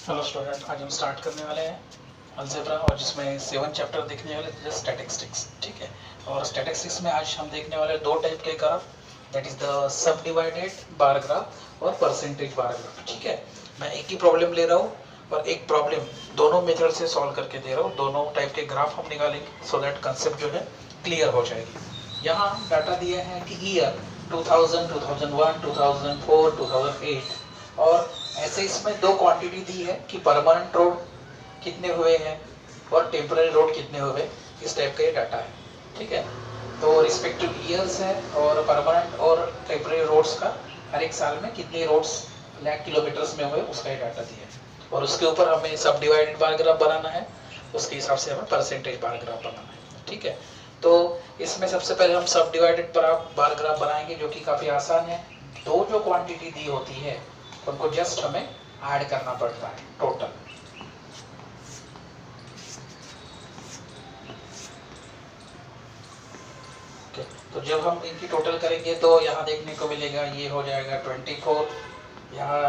Hello student, आज हम start करने वाले हैं अलजेब्रा और जिसमें 7 चैप्टर देखने वाले थे स्टैटिस्टिक्स। ठीक है, और स्टैटिस्टिक्स में आज हम देखने वाले दो टाइप के graph, that is the sub divided bar graph और परसेंटेज बार ग्राफ। ठीक है, मैं एक ही प्रॉब्लम ले रहा हूँ और एक प्रॉब्लम दोनों मेथड से सॉल्व करके दे रहा हूँ। दोनों टाइप के ग्राफ हम निकालेंगे सो दैट कंसेप्ट जो है क्लियर हो जाएगी। यहाँ डाटा दिया है कि ईयर 2000, 2001, 2004, 2008 और ऐसे इसमें दो क्वांटिटी दी है कि परमानेंट रोड कितने हुए हैं और टेम्पररी रोड कितने हुए। इस टाइप का ये डाटा है। ठीक है, तो रिस्पेक्टिव ईयर्स है और परमानेंट और टेम्पररी रोड्स का हर एक साल में कितने रोड्स लाख किलोमीटर्स में हुए उसका ये डाटा दिया है और उसके ऊपर हमें सब डिवाइडेड बार ग्राफ बनाना है। उसके हिसाब से हमें परसेंटेज बार ग्राफ बनाना है। ठीक है, तो इसमें सबसे पहले हम सब डिवाइडेड बार ग्राफ बनाएंगे जो कि काफ़ी आसान है। दो जो क्वांटिटी दी होती है उनको जस्ट हमें ऐड करना पड़ता है टोटल। तो जब हम इनकी टोटल करेंगे तो यहाँ देखने को मिलेगा ये हो जाएगा 24, यहाँ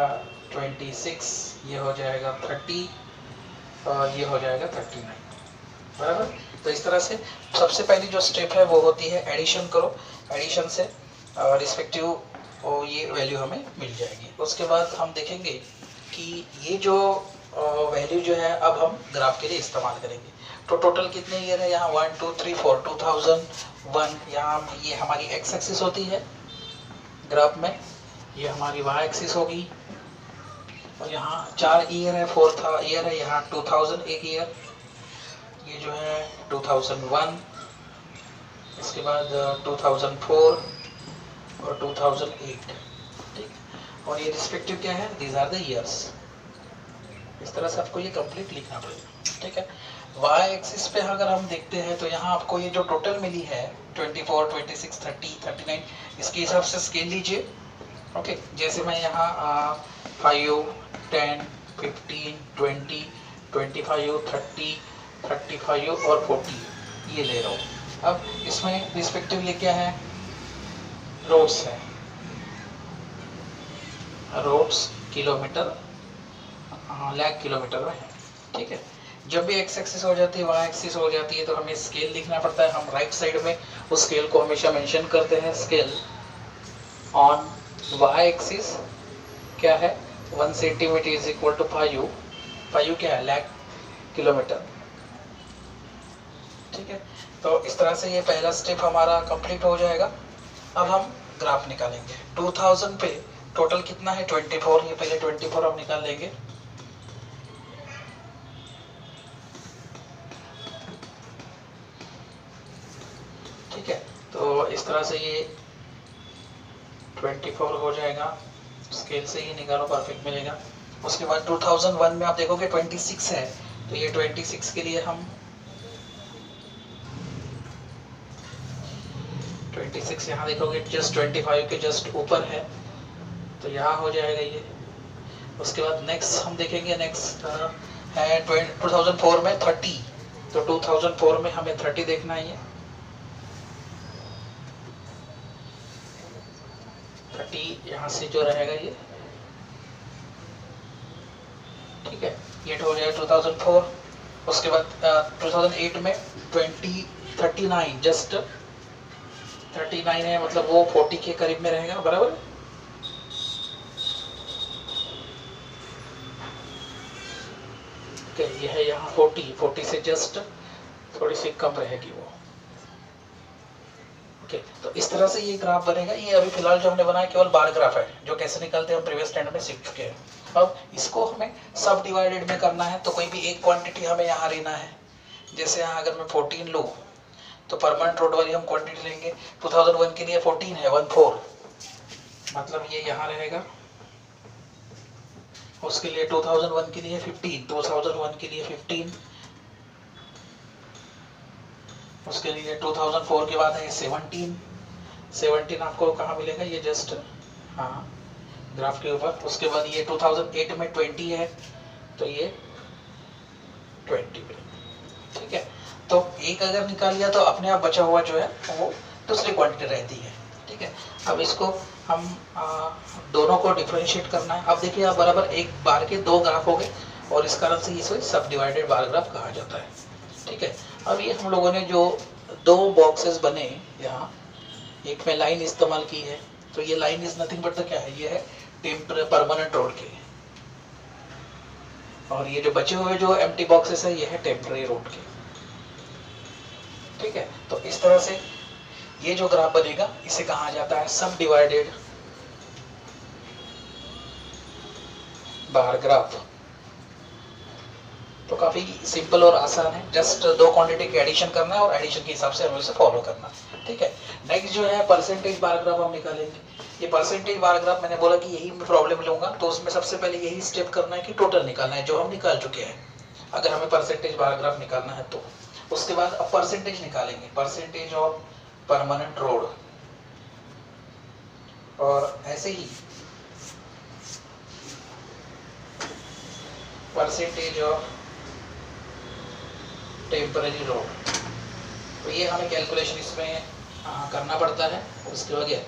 26, ये हो जाएगा 30 और ये हो जाएगा 39। बराबर। तो इस तरह से सबसे पहली जो स्टेप है वो होती है एडिशन करो। एडिशन से रिस्पेक्टिव और ये वैल्यू हमें मिल जाएगी। उसके बाद हम देखेंगे कि ये जो वैल्यू जो है अब हम ग्राफ के लिए इस्तेमाल करेंगे। तो टोटल कितने ईयर है यहाँ 1 2 3 4 2001। यहाँ ये हमारी एक्स एक्सिस होती है ग्राफ में, ये हमारी वाई एक्सिस होगी और यहाँ 4 ईयर है, 4th ईयर है यहाँ 2000 एक ईयर, ये जो है 2001, इसके बाद 2004 और 2008। ठीक, और ये रिस्पेक्टिव क्या है, दीज आर द ईयर्स। इस तरह से आपको ये कंप्लीट लिखना पड़ेगा। ठीक है, वाई एक्सिस पे अगर हम देखते हैं तो यहाँ आपको ये जो टोटल मिली है 24, 26, 30, 39, इसके हिसाब से स्केल लीजिए। ओके, जैसे मैं यहाँ 5, 10, 15, 20, 25, 30, 35 और 40 ये ले रहा हूँ। अब इसमें रिस्पेक्टिवली क्या है, रोड्स है, रोड्स किलोमीटर लाख किलोमीटर में है। ठीक है, जब भी एक्स एक्सिस हो जाती है वाई एक्सिस हो जाती है तो हमें स्केल लिखना पड़ता है। हम राइट साइड में उस स्केल को हमेशा मेंशन करते हैं। स्केल ऑन वाई एक्सिस क्या है, 1 सेंटीमीटर इज इक्वल टू 5 क्या है, लाख किलोमीटर। ठीक है, तो इस तरह से ये पहला स्टेप हमारा कंप्लीट हो जाएगा। अब हम ग्राफ निकालेंगे। 2000 पे टोटल कितना है 24, ये पहले 24 हम निकाल लेंगे। ठीक है, तो इस तरह से ये 24 हो जाएगा। स्केल से ही निकालो, परफेक्ट मिलेगा। उसके बाद 2001 में आप देखोगे 26 है, तो ये 26 के लिए हम 26 यहाँ देखोगे जस्ट 25 के जस्ट ऊपर है, तो यहाँ हो जाएगा ये। उसके बाद नेक्स्ट हम देखेंगे, नेक्स्ट है 2004 में 30, तो 2004 में हमें 30 देखना है। ये 30 यहाँ से जो रहेगा ये, ठीक है, ये हो जाएगा 2004। उसके बाद 2008 में 39 जस्ट 39 है, मतलब वो 40 के करीब में रहेगा। बराबर, ये है यहाँ 40 से जस्ट थोड़ी सी कम रहेगी वो। ओके, तो इस तरह से ये ग्राफ बनेगा। ये अभी फिलहाल जो हमने बनाया केवल बार ग्राफ है, जो कैसे निकलते हैं हम प्रीवियस स्टैंडर्ड में सीख चुके हैं। अब इसको हमें सब डिवाइडेड में करना है, तो कोई भी एक क्वांटिटी हमें यहाँ लेना है। जैसे यहाँ अगर मैं 14 लूँ तो परमानेंट रोड वाली हम क्वांटिटी लेंगे। 2001 के लिए 14 है, 14, मतलब ये यहाँ रहेगा। उसके लिए 2001 के लिए 15, 2001 के लिए 15, उसके लिए 2004 के बाद है 17 आपको कहाँ मिलेगा, ये जस्ट हाँ ग्राफ के ऊपर। उसके बाद ये 2008 में 20 है, तो ये 20 मिलेगा। ठीक है, तो एक अगर निकाल लिया तो अपने आप बचा हुआ जो है वो दूसरी क्वांटिटी रहती है। ठीक है, अब इसको हम दोनों को डिफरेंशिएट करना है। अब देखिए आप बराबर एक बार के दो ग्राफ हो गए, और इस कारण से इसे सब डिवाइडेड बार ग्राफ कहा जाता है। ठीक है, अब ये हम लोगों ने जो दो बॉक्सेस बने यहाँ, एक में लाइन इस्तेमाल की है, तो ये line is nothing but the क्या है, ये है टेम्पररी परमानेंट रोड के, और ये जो बचे हुए जो एम्प्टी बॉक्सेस है ये है टेम्पररी रोड के। ठीक है, तो इस तरह से ये जो ग्राफ बनेगा इसे कहा जाता है सब डिवाइडेड बार ग्राफ। तो काफी सिंपल और आसान है, जस्ट दो क्वांटिटी के एडिशन करना है और एडिशन के हिसाब से हमें उसे फॉलो करना। ठीक है, नेक्स्ट जो है परसेंटेज बार ग्राफ हम निकालेंगे। ये परसेंटेज बार ग्राफ मैंने बोला कि यही मैं प्रॉब्लम लूंगा, तो उसमें सबसे पहले यही स्टेप करना है कि टोटल निकालना है जो हम निकाल चुके हैं। अगर हमें परसेंटेज बार ग्राफ निकालना है तो उसके बाद अब परसेंटेज निकालेंगे, परसेंटेज ऑफ परमानेंट रोड, और ऐसे ही परसेंटेज ऑफ टेम्पररी रोड। तो ये हमें कैलकुलेशन इसमें करना पड़ता है, उसके बगैर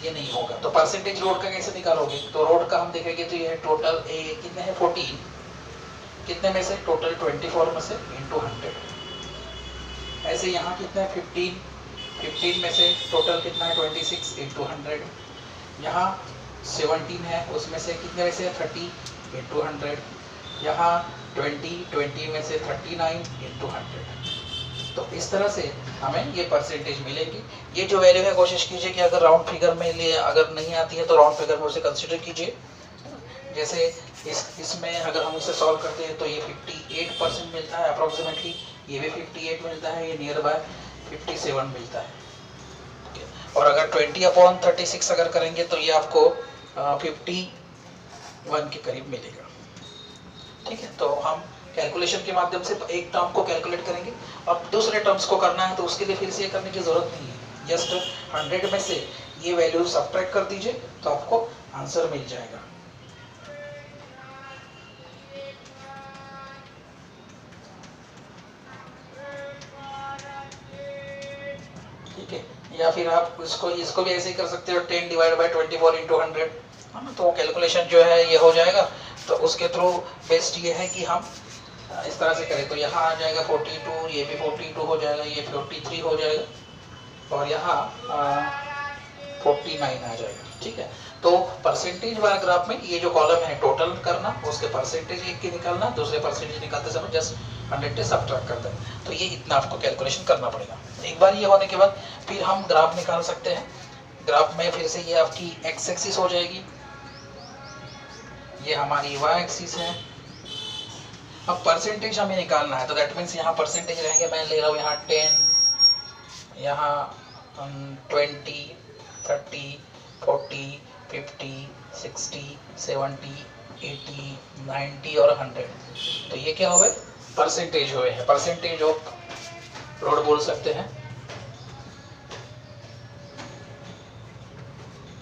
ये नहीं होगा। तो परसेंटेज रोड का कैसे निकालोगे, तो रोड का हम देखेंगे तो ये है टोटल ए कितने है 14, कितने में से टोटल 24 में से इंटू 100। ऐसे यहाँ कितने है 15 में से टोटल कितना है 26 इंटू 100। यहाँ 17 है उसमें से कितने में से 30 इंटू 100। यहाँ 20 में से 39 इंटू 100। तो इस तरह से हमें ये परसेंटेज मिलेगी। ये जो वैल्यू है कोशिश कीजिए कि अगर राउंड फिगर में लिए अगर नहीं आती है तो राउंड फिगर में उसे कंसिडर कीजिए। जैसे इसमें अगर हम इसे सॉल्व करते हैं तो ये 58% मिलता है अप्रोक्सीमेटली, ये भी 58 मिलता है, ये नियर बाय 57 मिलता है। और अगर 20/36 अगर करेंगे तो ये आपको 51 के करीब मिलेगा। ठीक है, तो हम कैलकुलेशन के माध्यम से एक टर्म को कैलकुलेट करेंगे। अब दूसरे टर्म्स को करना है तो उसके लिए फिर से ये करने की जरूरत नहीं है, जस्ट 100 में से ये वैल्यू सब्ट्रैक्ट कर दीजिए तो आपको आंसर मिल जाएगा। ठीक है, या फिर आप इसको भी ऐसे ही कर सकते हो 10 डिवाइड बाय 24 इंटू 100, है ना, तो कैलकुलेशन जो है ये हो जाएगा। तो उसके थ्रू बेस्ट ये है कि हम इस तरह से करें, तो यहाँ आ जाएगा 42, ये भी 42 हो जाएगा, ये 43 हो जाएगा और यहाँ 49 आ जाएगा। ठीक है, तो परसेंटेज बार ग्राफ में ये जो कॉलम है टोटल करना, उसके परसेंटेज एक की निकालना, दूसरे परसेंटेज निकालते समय जस्ट 100 से सब्ट्रैक्ट कर देना। तो ये इतना आपको कैलकुलेशन करना पड़ेगा। एक बार ये होने के बाद फिर हम ग्राफ निकाल सकते हैं। ग्राफ में फिर से ये आपकी एक्स एक्सिस हो जाएगी, ये हमारी वाई एक्सिस है। अब परसेंटेज हमें निकालना है तो दैट मीन्स यहाँ परसेंटेज रहेंगे, मैं ले रहा हूँ यहाँ 10, यहाँ 20, 30, 40, 50, 60, 70, 80, 90 और 100। तो ये क्या हुए, परसेंटेज हुए हैं, परसेंटेज ऑफ रोड बोल सकते हैं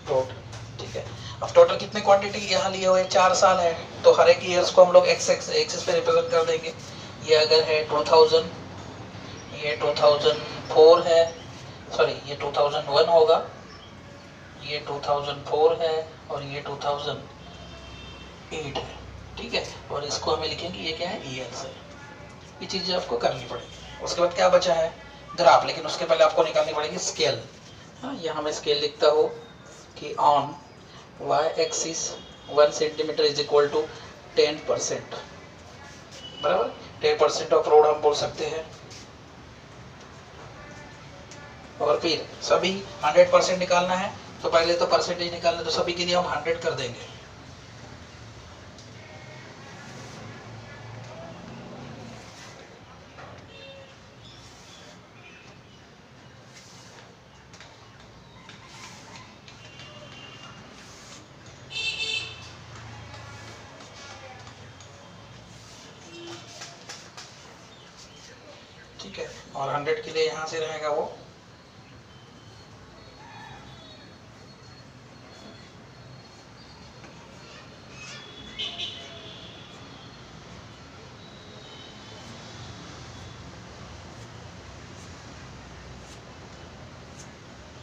रोड। ठीक है, अब टोटल कितने क्वांटिटी यहाँ लिए हुए 4 साल है, तो हर एक ईयर्स को हम लोग एक्सिस पे रिप्रेजेंट कर देंगे। ये अगर है 2000, ये 2004 है, सॉरी ये 2001 होगा, ये 2004 है और ये 2008 है। ठीक है, और इसको हमें लिखेंगे ये क्या है, ईयर्स है। ये चीजें आपको करनी पड़ेगी। उसके बाद क्या बचा है, ग्राफ, लेकिन उसके पहले आपको निकालनी पड़ेगी स्केल। हाँ, यहाँ मैं स्केल लिखता हूँ कि on y axis 1 centimetre is equal to 10%, बराबर 10% ऑफ रोड हम बोल सकते हैं। और फिर सभी 100% निकालना है तो पहले तो परसेंटेज निकालना है, तो सभी के लिए हम 100 कर देंगे। ठीक है, और 100 के लिए यहाँ से रहेगा वो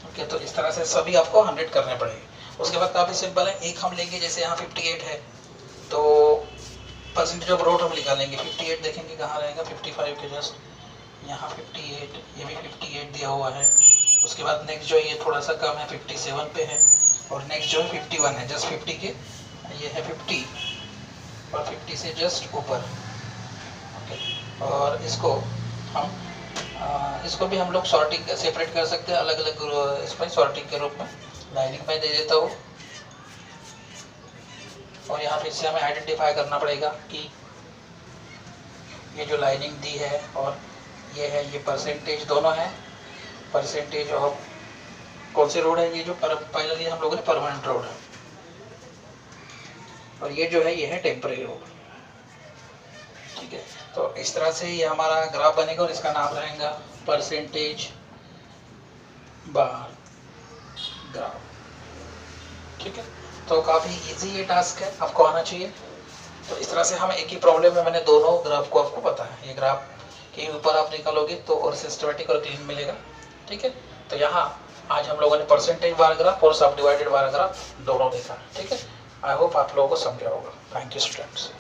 ओके। तो इस तरह से सभी आपको 100 करने पड़ेंगे। उसके बाद काफी सिंपल है, एक हम लेंगे, जैसे यहाँ 58 है तो परसेंटेज ऑफ रोड हम निकालेंगे। 58 देखेंगे कहाँ रहेगा, 55 के जस्ट यहाँ 58, ये भी 58 दिया हुआ है। उसके बाद नेक्स्ट जो है ये थोड़ा सा कम है, 57 पे है, और नेक्स्ट जो है 51 है, जस्ट 50 के, ये है 50 और 50 से जस्ट ऊपर। ओके, और इसको हम इसको भी हम लोग सॉर्टिंग सेपरेट कर सकते हैं अलग अलग इसमें सॉर्टिंग के रूप में। लाइनिंग में दे देता हूँ, और यहाँ फिर से हमें आइडेंटिफाई करना पड़ेगा कि ये जो लाइनिंग दी है और ये है, ये परसेंटेज दोनों है। परसेंटेज ऑफ कौन से रोड है, ये जो पहले हम लोगों ने परमानेंट रोड है, और ये जो है ये है टेम्परेरी रोड। ठीक है, तो इस तरह से ये हमारा ग्राफ बनेगा और इसका नाम रहेगा परसेंटेज बार ग्राफ। ठीक है, तो काफ़ी इजी ये टास्क है, आपको आना चाहिए। तो इस तरह से हम एक ही प्रॉब्लम में मैंने दोनों ग्राफ को आपको पता है, ये ग्राफ के ऊपर आप निकालोगे तो और सिस्टमेटिक और क्लीन मिलेगा। ठीक है, तो यहाँ आज हम लोगों ने परसेंटेज बार ग्राफ और सब डिवाइडेड बार ग्राफ दोनों देखा। ठीक है, आई होप आप लोगों को समझा होगा। Thank you students.